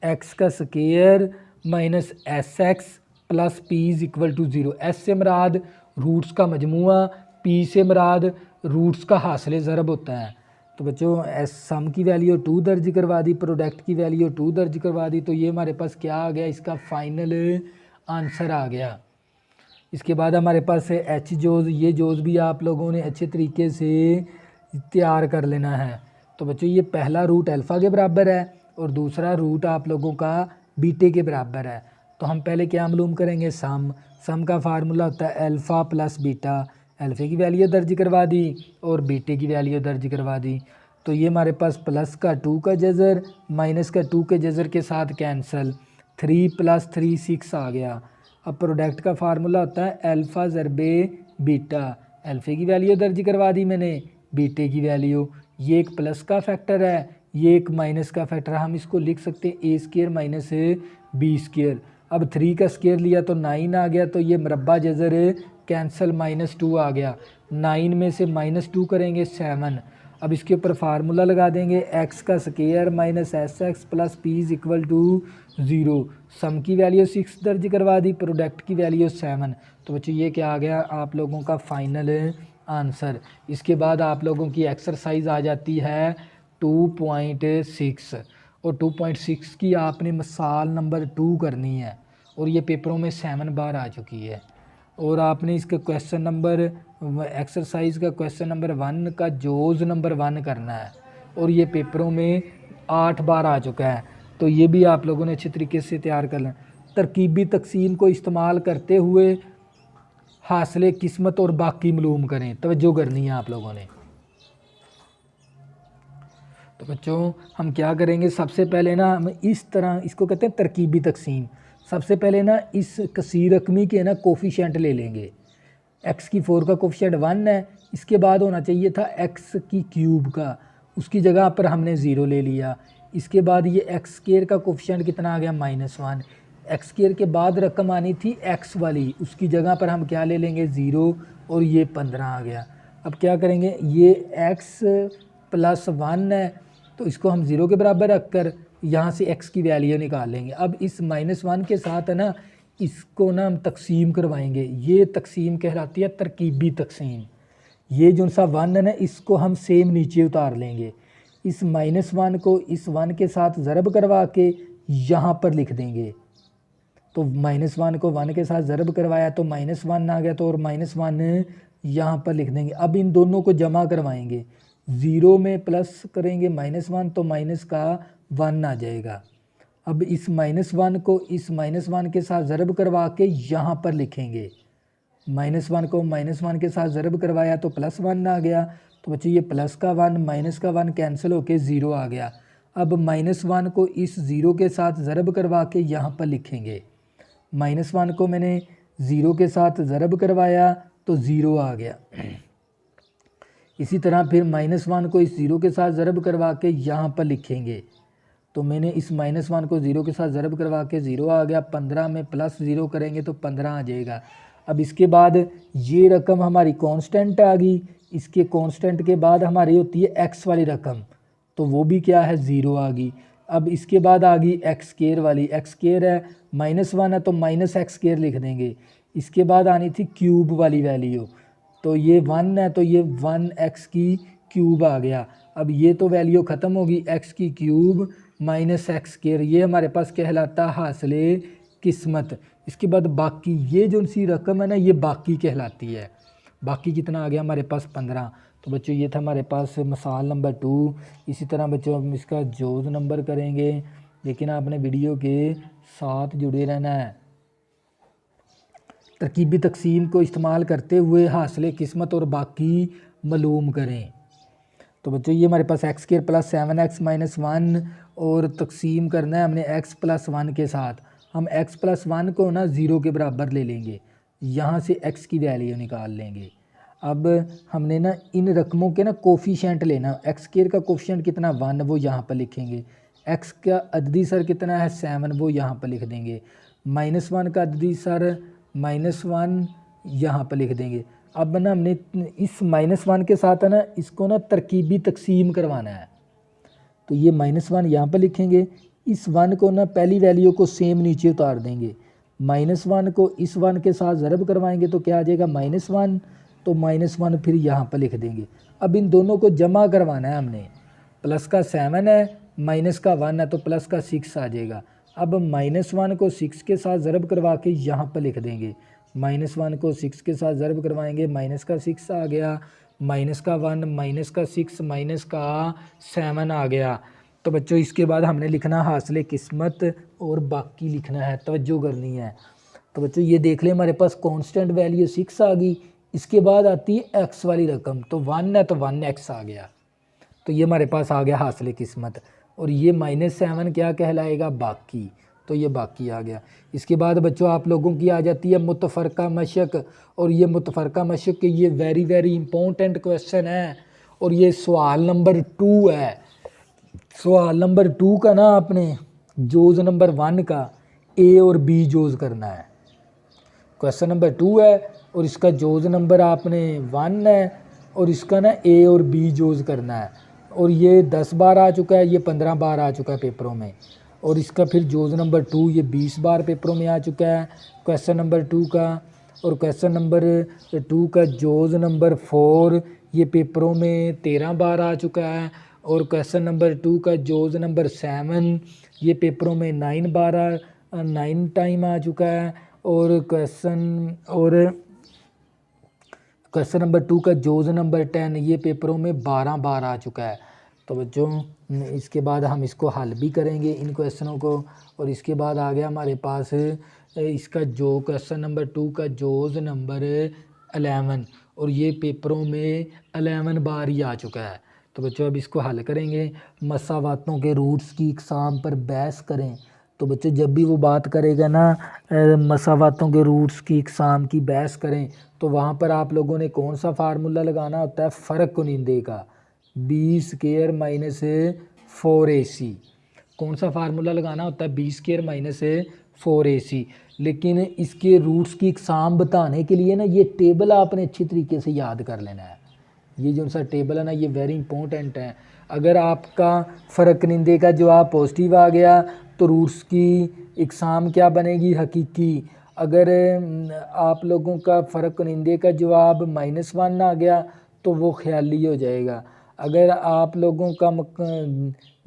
एक्स का square minus s x plus p is equal to 0। S से मुराद रूट्स का मजमूआ, पी से मुराद रूट्स का हासिल ज़रब होता है। तो बच्चों एस सम की वैल्यू 2 दर्ज करवा दी, प्रोडक्ट की वैल्यू 2 दर्ज करवा दी। तो ये हमारे पास क्या आ गया, इसका फाइनल आंसर आ गया। इसके बाद हमारे पास है एच जोज। ये जोज भी आप लोगों ने अच्छे तरीके से तैयार कर लेना है। तो बच्चों ये पहला रूट अल्फ़ा के बराबर है और दूसरा रूट आप लोगों का बीटे के बराबर है। तो हम पहले क्या मालूम करेंगे, सम का फार्मूला होता है अल्फ़ा प्लस बीटा। अल्फ़े की वैल्यू दर्ज करवा दी और बीटे की वैल्यू दर्ज करवा दी। तो ये हमारे पास प्लस का 2 का जज़र माइनस का 2 के जज़र के साथ कैंसल, 3 + 3 6 आ गया। अब प्रोडक्ट का फार्मूला होता है अल्फ़ा ज़रबे बीटा। अल्फ़े की वैल्यू दर्ज करवा दी मैंने, बीटे की वैल्यू। ये एक प्लस का फैक्टर है, ये एक माइनस का फैक्टर है। हम इसको लिख सकते हैं ए स्क्वायर माइनस बी स्क्वायर। अब 3 का स्क्वायर लिया तो 9 आ गया। तो ये मरबा जज़र कैंसल, -2 आ गया। 9 में से -2 करेंगे 7। अब इसके ऊपर फार्मूला लगा देंगे एक्स का square minus s x plus p is equal to 0। Sum की वैल्यू 6 दर्ज करवा दी, प्रोडक्ट की वैल्यू 7। तो बच्चों ये क्या आ गया आप लोगों का फाइनल आंसर। इसके बाद आप लोगों की एक्सरसाइज आ जाती है 2.6 और 2.6 की आपने मिसाल नंबर 2 करनी है और ये पेपरों में 7 बार आ चुकी है। और आपने इसका क्वेश्चन नंबर एक्सरसाइज का क्वेश्चन नंबर 1 का जोज नंबर 1 करना है और ये पेपरों में 8 बार आ चुका है। तो ये भी आप लोगों ने अच्छे तरीके से तैयार कर लें। तरकीबी तकसीम को इस्तेमाल करते हुए हासिल किस्मत और बाकी मालूम करें, तवज्जो करनी है आप लोगों ने। तो बच्चों हम क्या करेंगे, सबसे पहले ना हम इस तरह इसको कहते हैं तरकीबी तकसीम। सबसे पहले ना इस कसीर रकमी के ना कोफिशिएंट ले लेंगे। x की 4 का कोफिशिएंट 1 है, इसके बाद होना चाहिए था x की क्यूब का, उसकी जगह पर हमने 0 ले लिया। इसके बाद ये एक्स स्क्वायर का कोफिशिएंट कितना आ गया, -1। एक्स स्क्वायर के बाद रकम आनी थी x वाली, उसकी जगह पर हम क्या ले लेंगे, 0 और ये 15 आ गया। अब क्या करेंगे, ये x + 1 है तो इसको हम 0 के बराबर रख कर यहाँ से x की वैल्यू निकाल लेंगे। अब इस -1 के साथ है ना, इसको ना हम तकसीम करवाएंगे। ये तकसीम कहलाती है तरकीबी तकसीम। ये जो सा 1 है ना, इसको हम सेम नीचे उतार लेंगे। इस -1 को इस 1 के साथ ज़रब करवा के यहाँ पर लिख देंगे। तो -1 को 1 के साथ ज़रब करवाया तो -1 आ गया, तो और -1 यहाँ पर लिख देंगे। अब इन दोनों को जमा करवाएंगे, 0 में प्लस करेंगे -1 तो माइनस का 1 आ जाएगा। अब इस -1 को इस -1 के साथ ज़रब करवा के यहाँ पर लिखेंगे। -1 को -1 के साथ ज़रब करवाया तो +1 आ गया। तो बच्चों ये प्लस का 1 माइनस का 1 कैंसिल होके 0 आ गया। अब -1 को इस 0 के साथ ज़रब करवा के यहाँ पर लिखेंगे। -1 को मैंने 0 के साथ ज़रब करवाया तो 0 आ गया। इसी तरह फिर -1 को इस 0 के साथ ज़रब करवा के यहाँ पर लिखेंगे। तो मैंने इस -1 को 0 के साथ ज़रब करवा के 0 आ गया। 15 में +0 करेंगे तो 15 आ जाएगा। अब इसके बाद ये रकम हमारी कांस्टेंट आ गई। इसके कांस्टेंट के बाद हमारी होती है x वाली रकम। तो वो भी क्या है 0 आ गई। अब इसके बाद आ गई एक्स स्केयर वाली, एक्स स्केयर है -1 है तो माइनस एक्स स्केयर लिख देंगे। इसके बाद आनी थी क्यूब वाली वैल्यू, तो ये 1 है तो ये 1x की क्यूब आ गया। अब ये तो वैल्यू ख़त्म होगी, x की क्यूब माइनस एक्स स्केयर, ये हमारे पास कहलाता हासिले किस्मत। इसके बाद बाकी ये जो सी रकम है ना ये बाकी कहलाती है। बाकी कितना आ गया हमारे पास 15। तो बच्चों ये था हमारे पास मिसाल नंबर 2। इसी तरह बच्चों हम इसका जोज़ नंबर करेंगे, लेकिन आपने वीडियो के साथ जुड़े रहना है। तरकीबी तकसीम को इस्तेमाल करते हुए हासिले किस्मत और बाकी मालूम करें। तो बच्चों ये हमारे पास X square plus 7x minus 1 और तकसीम करना है हमने x प्लस 1 के साथ। हम x प्लस 1 को ना 0 के बराबर ले लेंगे, यहाँ से x की वैल्यू निकाल लेंगे। अब हमने ना इन रकमों के ना कोफिशिएंट लेना, एक्स स्क्वायर का कोफिशिएंट कितना 1 वो यहाँ पर लिखेंगे, x का अददी सर कितना है 7 वो यहाँ पर लिख देंगे, -1 का अददी सर -1 यहाँ पर लिख देंगे। अब ना हमने इस -1 के साथ है ना इसको ना तरकीबी तकसीम करवाना है, तो ये -1 यहाँ पर लिखेंगे, इस 1 को ना पहली वैल्यू को सेम नीचे उतार देंगे, -1 को इस 1 के साथ ज़रब करवाएंगे तो क्या आ जाएगा -1, तो -1 फिर यहाँ पर लिख देंगे। अब इन दोनों को जमा करवाना है हमने, प्लस का 7 है माइनस का 1 है तो प्लस का 6 आ जाएगा। अब -1 को 6 के साथ ज़रब करवा के यहाँ पर लिख देंगे, -1 को 6 के साथ ज़रब करवाएंगे, माइनस का 6 आ गया, माइनस का 1 माइनस का 6 माइनस का 7 आ गया। तो बच्चों इसके बाद हमने लिखना हासिले किस्मत और बाकी लिखना है, तवज्जो करनी है। तो बच्चों ये देख लें हमारे पास कांस्टेंट वैल्यू 6 आ गई, इसके बाद आती है x वाली रकम, तो 1 है तो 1x आ गया, तो ये हमारे पास आ गया हासिले किस्मत। और ये -7 क्या कहलाएगा बाकी, तो ये बाकी आ गया। इसके बाद बच्चों आप लोगों की आ जाती है मुतफ़रका मशक, और ये मुतफ़रका मशक के ये वेरी इंपॉर्टेंट क्वेश्चन है, और ये सवाल नंबर 2 है। सवाल नंबर 2 का ना आपने जोज़ नंबर 1 का ए और बी जोज़ करना है। क्वेश्चन नंबर 2 है और इसका जोज़ नंबर आपने 1 है, और इसका ना ए और बी जोज़ करना है। और ये 10 बार आ चुका है, ये 15 बार आ चुका है पेपरों में, और इसका फिर जोज़ नंबर 2 ये 20 बार पेपरों में आ चुका है क्वेश्चन नंबर 2 का। और क्वेश्चन नंबर 2 का जोज़ नंबर 4 ये पेपरों में 13 बार आ चुका है। और क्वेश्चन नंबर 2 का जोज़ नंबर 7 ये पेपरों में 9 टाइम आ चुका है। और क्वेश्चन नंबर 2 का जोज़ नंबर 10 ये पेपरों में 12 बार आ चुका है। तो बच्चों इसके बाद हम इसको हल भी करेंगे इन क्वेश्चनों को। और इसके बाद आ गया हमारे पास इसका जो क्वेश्चन नंबर 2 का जोज़ नंबर 11, और ये पेपरों में 11 बार ही आ चुका है। तो बच्चों अब इसको हल करेंगे। मसावातों के रूट्स की इकसाम पर बहस करें। तो बच्चों जब भी वो बात करेगा ना मसावातों के रूट्स की इकसाम की बहस करें, तो वहाँ पर आप लोगों ने कौन सा फार्मूला लगाना होता है, फ़र्क कुनिंदे का, बी स्क्वायर माइनस 4ac। कौन सा फार्मूला लगाना होता है, बी स्क्वायर माइनस 4ac। लेकिन इसके रूट्स की इकसाम बताने के लिए ना ये टेबल आपने अच्छी तरीके से याद कर लेना है। ये जो सा टेबल है ना ये वेरी इंपॉर्टेंट है। अगर आपका फ़र्क निंदे का जवाब पॉजिटिव आ गया तो रूट्स की इकसाम क्या बनेगी, हकीकी। अगर आप लोगों का फ़र्क निंदे का जवाब -1 आ गया तो वो ख्याली हो जाएगा। अगर आप लोगों का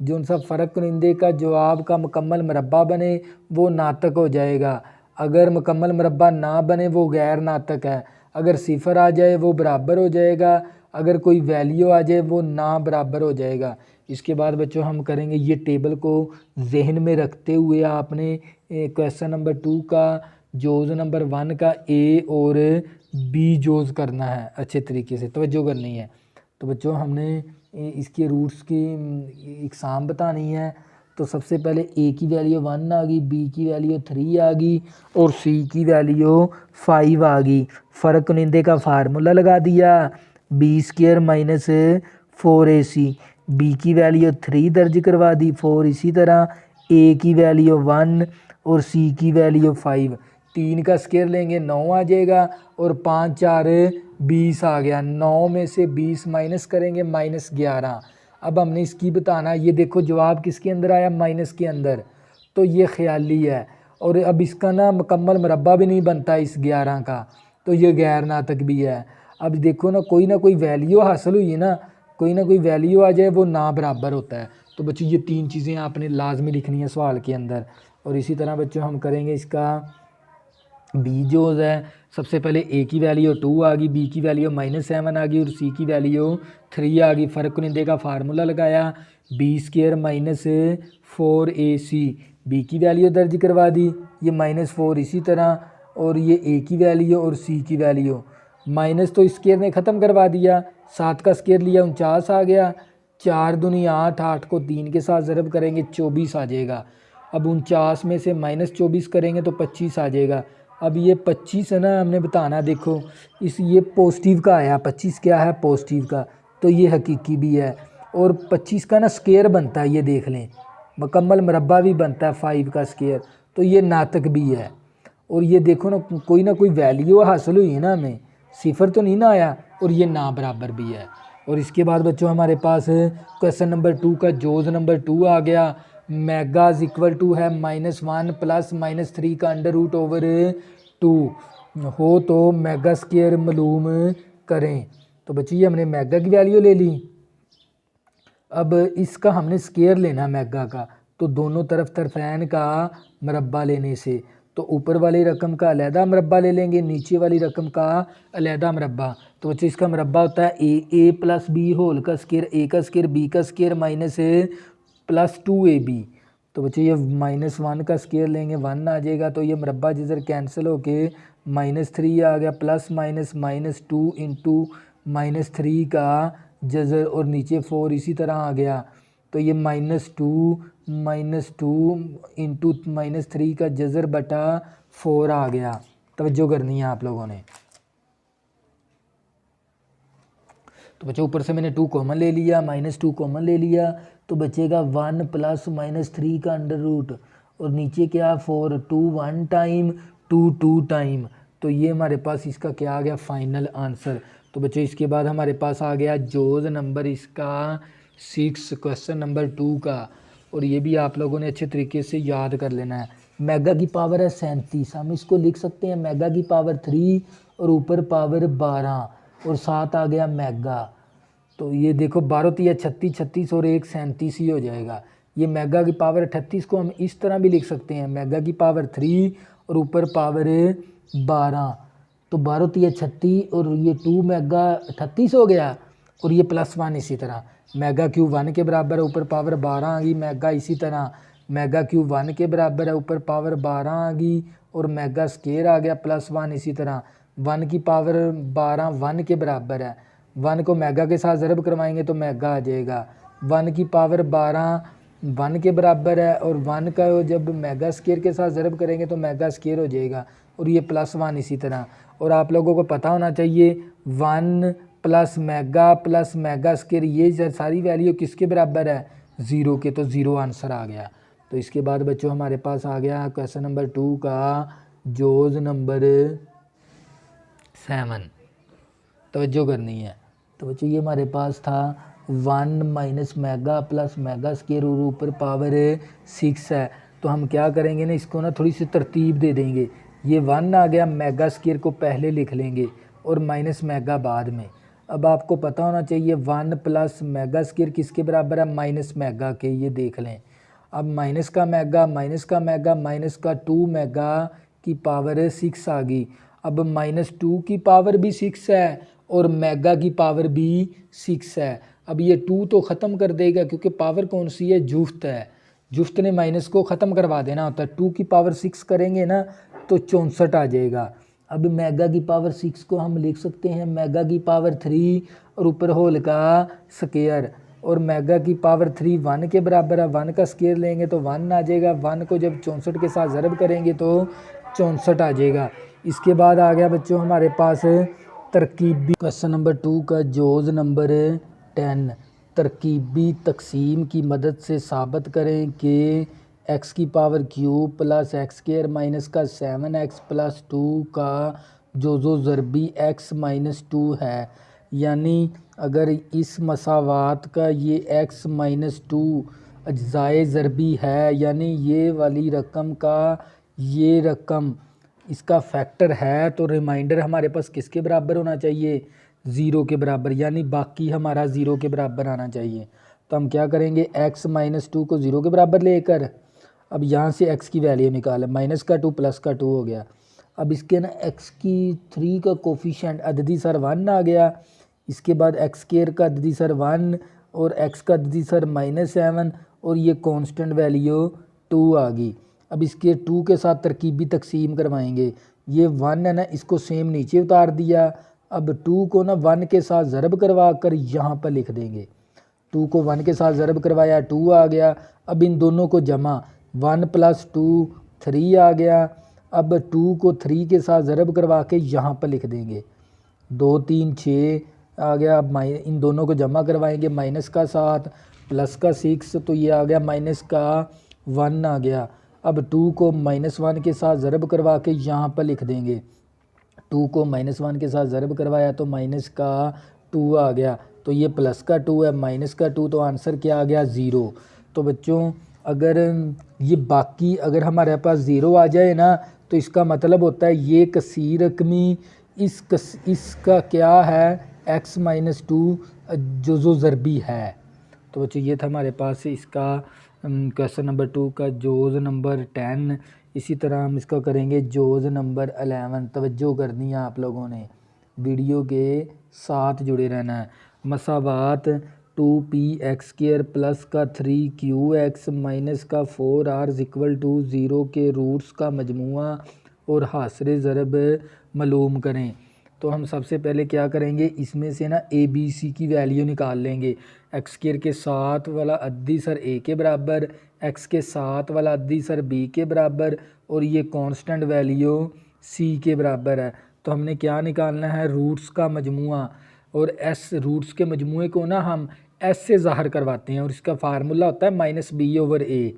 जो सा फ़र्क निंदे का जवाब का मुकम्मल मुरब्बा बने वो नातक हो जाएगा। अगर मुकम्मल मुरब्बा ना बने वो गैर नातक है। अगर सिफ़र आ जाए वो बराबर हो जाएगा, अगर कोई वैल्यू आ जाए वो ना बराबर हो जाएगा। इसके बाद बच्चों हम करेंगे ये टेबल को जहन में रखते हुए आपने क्वेश्चन नंबर 2 का जोज़ नंबर 1 का ए और बी जोज़ करना है, अच्छे तरीके से तवज्जो करनी है। तो बच्चों हमने इसके रूट्स की इकसाम बतानी है। तो सबसे पहले ए की वैल्यू 1 आ गई, बी की वैल्यू 3 आ गई और सी की वैल्यू 5 आ गई। फ़र्क निंदे का फार्मूला लगा दिया, b square minus 4ac। B की वैल्यू 3 दर्ज करवा दी, 4 इसी तरह, ए की वैल्यू 1 और सी की वैल्यू 5। 3 का स्क्वायर लेंगे 9 आ जाएगा, और 5 4 20 आ गया। 9 में से 20 माइनस करेंगे -11। अब हमने इसकी बताना, ये देखो जवाब किसके अंदर आया, माइनस के अंदर, तो ये ख्याली है। और अब इसका ना मुकम्मल मुरब्बा भी नहीं बनता इस 11 का, तो ये गैर नातक भी है। अब देखो ना कोई वैल्यू हासिल हुई है ना, कोई ना कोई वैल्यू आ जाए वो ना बराबर होता है। तो बच्चों ये 3 चीज़ें आपने लाजमी लिखनी है सवाल के अंदर। और इसी तरह बच्चों हम करेंगे इसका बी जो है, सबसे पहले ए की वैल्यू 2 आ गई, बी की वैल्यू -7 आ गई और सी की वैल्यू 3 आ गई। फ़र्क कुनिंदे का फार्मूला लगाया, b² - 4ac, बी की वैल्यू दर्ज करवा दी, ये -4 इसी तरह, और ये ए की वैल्यू और सी की वैल्यू। माइनस तो स्केयर ने ख़त्म करवा दिया, 7 का स्केयर लिया 49 आ गया, 4 दूनी 8, 8 को 3 के साथ ज़रब करेंगे 24 आ जाएगा। अब 49 में से -24 करेंगे तो 25 आ जाएगा। अब ये 25 है ना, हमने बताना, देखो इस ये पॉजिटिव का आया, 25 क्या है, पॉजिटिव का, तो ये हकीकी भी है। और 25 का ना स्केयर बनता है, ये देख लें, मुकम्मल मुरब्बा भी बनता है 5 का स्केयर, तो ये नातक भी है। और ये देखो ना कोई वैल्यू हासिल हुई है ना, हमें सिफर तो नहीं ना आया, और ये ना बराबर भी है। और इसके बाद बच्चों हमारे पास क्वेश्चन नंबर 2 का जोज़ नंबर 2 आ गया। मेगाज इक्वल टू है -1 प्लस -3 का √2 हो तो मेगा स्केयर मालूम करें। तो बच्चों ये हमने मेगा की वैल्यू ले ली, अब इसका हमने स्केयर लेना मेगा का, तो दोनों तरफ तरफैन का मुरब्बा लेने से, तो ऊपर वाली रकम का अलहदा मुरब्बा ले लेंगे, नीचे वाली रकम का अलहदा मुरब्बा। तो बच्चों इसका मुरब्बा होता है ए प्लस बी होल का स्केयर, ए का स्केयर बी का स्केयर माइनस +2ab। तो बच्चों ये -1 का स्केयर लेंगे 1 आ जाएगा, तो ये मुरब्बा जिधर कैंसिल होके -3 आ गया, प्लस माइनस -2 इंटू -3 का जज़र, और नीचे 4 इसी तरह आ गया, तो ये -2 इंटू -3 का जज़र बटा 4 आ गया। तवज्जो करनी है आप लोगों ने। तो बच्चों ऊपर से मैंने 2 कॉमन ले लिया, -2 कॉमन ले लिया, तो बचेगा 1 प्लस -3 का √, और नीचे क्या 4, 2 1 टाइम, 2 2 टाइम, तो ये हमारे पास इसका क्या आ गया, फाइनल आंसर। तो बच्चों इसके बाद हमारे पास आ गया जोज़ नंबर इसका 6 क्वेश्चन नंबर 2 का, और ये भी आप लोगों ने अच्छे तरीके से याद कर लेना है। मेगा की पावर है 37, हम इसको लिख सकते हैं मेगा की पावर 3 और ऊपर पावर 12, और 7 आ गया मेगा, तो ये देखो 12 3 36, 36 और 1 37 ही हो जाएगा। ये मेगा की पावर 38 को हम इस तरह भी लिख सकते हैं, मेगा की पावर 3 और ऊपर पावर 12, तो 12 3 36 और ये 2 मेगा 38 हो गया, और ये +1 इसी तरह, मेगा क्यूब 1 के बराबर है, ऊपर पावर 12 आ गई, मेगा इसी तरह मेगा क्यूब 1 के बराबर है, ऊपर पावर 12 आ गई, और मेगा स्केयर आ गया +1 इसी तरह, 1 की पावर 12 1 के बराबर है, 1 को मेगा के साथ ज़रब करवाएंगे तो मेगा आ जाएगा, 1 की पावर 12 1 के बराबर है, और 1 का जब मेगा स्केयर के साथ ज़रब करेंगे तो मेगा स्केयर हो जाएगा, और ये +1 इसी तरह। और आप लोगों को पता होना चाहिए 1 प्लस मेगा स्केयर, ये सारी वैल्यू किसके बराबर है, 0 के, तो 0 आंसर आ गया। तो इसके बाद बच्चों हमारे पास आ गया क्वेश्चन नंबर 2 का जोज़ नंबर 7, तवज्जो करनी है। तो बच्चों ये हमारे पास था 1 minus mega plus mega square और ऊपर पावर 6 है, तो हम क्या करेंगे ना, इसको ना थोड़ी सी तरतीब दे देंगे। ये 1 आ गया, मेगा स्केयर को पहले लिख लेंगे और माइनस मेगा बाद में। अब आपको पता होना चाहिए 1 प्लस मेगा स्केयर किसके बराबर है, माइनस मेगा के, ये देख लें। अब माइनस का मेगा माइनस का 2 मेगा की पावर 6 आ गई। अब -2 की पावर भी 6 है और मेगा की पावर भी 6 है। अब ये 2 तो ख़त्म कर देगा क्योंकि पावर कौन सी है, जुफ्त है, जुफ्त ने माइनस को ख़त्म करवा देना होता है। 2 की पावर 6 करेंगे ना तो 64 आ जाएगा। अब मेगा की पावर 6 को हम लिख सकते हैं मेगा की पावर 3 और ऊपर होल का स्केयर, और मेगा की पावर 3 1 के बराबर है, 1 का स्केयर लेंगे तो 1 आ जाएगा, 1 को जब 64 के साथ ज़रब करेंगे तो 64 आ जाएगा। इसके बाद आ गया बच्चों हमारे पास तरकीबी क्वेश्चन नंबर 2 का जोज़ नंबर 10, तरकीबी तकसीम की मदद से साबित करें कि x की power cube plus x square minus का 7x प्लस 2 का जोज़ो ज़रबी x माइनस 2 है। यानी अगर इस मसावात का ये x माइनस 2 अज्जाए ज़रबी है, यानी ये वाली रकम का ये रकम इसका फैक्टर है, तो रिमाइंडर हमारे पास किसके बराबर होना चाहिए, 0 के बराबर, यानी बाकी हमारा 0 के बराबर आना चाहिए। तो हम क्या करेंगे, x माइनस 2 को 0 के बराबर लेकर अब यहाँ से x की वैल्यू निकालें, माइनस का 2 प्लस का 2 हो गया। अब इसके ना x की 3 का कोफिशेंट अददी सर 1 आ गया, इसके बाद x स्क्वायर का अददी सर 1 और x का अददी सर -7 और ये कांस्टेंट वैल्यू 2 आ गई। अब इसके 2 के साथ तरकीबी तकसीम करवाएंगे, ये 1 है ना, इसको सेम नीचे उतार दिया। अब 2 को ना 1 के साथ ज़रब करवा कर यहाँ पर लिख देंगे, 2 को 1 के साथ ज़रब करवाया 2 आ गया। अब इन दोनों को जमा 1 + 2 3 आ गया। अब 2 को 3 के साथ ज़रब करवा के यहाँ पर लिख देंगे, 2 3 6 आ गया। अब इन दोनों को जमा करवाएंगे, माइनस का 7 प्लस का 6, तो ये आ गया माइनस का 1 आ गया। अब 2 को -1 के साथ ज़रब करवा के यहाँ पर लिख देंगे, 2 को -1 के साथ ज़रब करवाया तो माइनस का 2 आ गया, तो ये प्लस का 2 है, माइनस का 2, तो आंसर क्या आ गया, 0। तो बच्चों अगर ये बाकी अगर हमारे पास 0 आ जाए ना, तो इसका मतलब होता है ये कसीर रकमी इसका क्या है, x माइनस 2 जो ज़रबी है। तो बच्चों ये था हमारे पास इसका क्वेश्चन नंबर 2 का जोज़ नंबर 10। इसी तरह हम इसका करेंगे जोज़ नंबर 11। तवज्जो करनी है आप लोगों ने, वीडियो के साथ जुड़े रहना है। मसावात 2px² प्लस का 3qx माइनस का 4r इक्वल टू 0 के रूट्स का मजमुआ और हासिल ज़रब मालूम करें। तो हम सबसे पहले क्या करेंगे, इसमें से ना ABC की वैल्यू निकाल लेंगे। x² के साथ वाला अद्दी सर a के बराबर, x के साथ वाला अद्दी सर b के बराबर और ये कांस्टेंट वैल्यू c के बराबर है। तो हमने क्या निकालना है, रूट्स का मजमुआ, और s रूट्स के मजमुए को ना हम s से ज़ाहिर करवाते हैं और इसका फार्मूला होता है -b/a।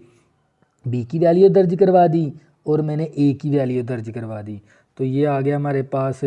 b की वैल्यू दर्ज करवा दी और मैंने a की वैल्यू दर्ज करवा दी, तो ये आ गया हमारे पास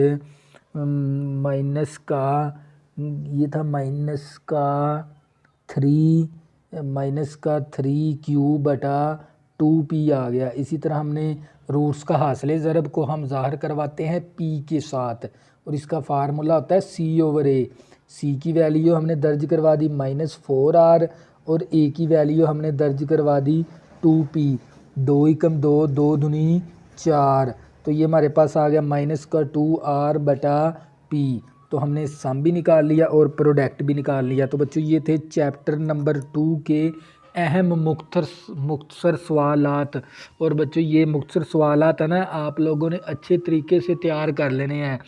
माइनस का, ये था -3q/2p आ गया। इसी तरह हमने रूट्स का हासिल ज़रब को हम ज़ाहिर करवाते हैं p के साथ और इसका फार्मूला होता है c/a। c की वैल्यू हमने दर्ज करवा दी -4r और a की वैल्यू हमने दर्ज करवा दी 2p। 2 × 2 2 दूनी 4, तो ये हमारे पास आ गया -2r/p। तो हमने सम भी निकाल लिया और प्रोडक्ट भी निकाल लिया। तो बच्चों ये थे चैप्टर नंबर 2 के अहम मुख्तसर सवालात। और बच्चों ये मुख्तसर सवालात है ना, आप लोगों ने अच्छे तरीके से तैयार कर लेने हैं।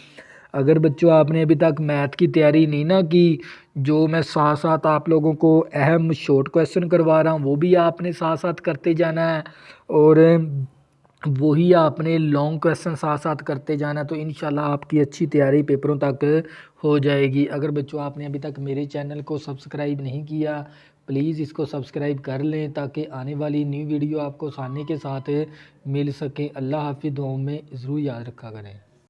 अगर बच्चों आपने अभी तक मैथ की तैयारी नहीं ना की, जो मैं साथ साथ आप लोगों को अहम शॉर्ट क्वेश्चन करवा रहा हूँ वो भी आपने साथ साथ करते जाना है और वही आपने लॉन्ग क्वेश्चन साथ साथ करते जाना, तो इंशाल्लाह आपकी अच्छी तैयारी पेपरों तक हो जाएगी। अगर बच्चों आपने अभी तक मेरे चैनल को सब्सक्राइब नहीं किया, प्लीज़ इसको सब्सक्राइब कर लें ताकि आने वाली न्यू वीडियो आपको आसानी के साथ मिल सके। अल्लाह हाफिज़, दुआओं में ज़रूर याद रखा करें।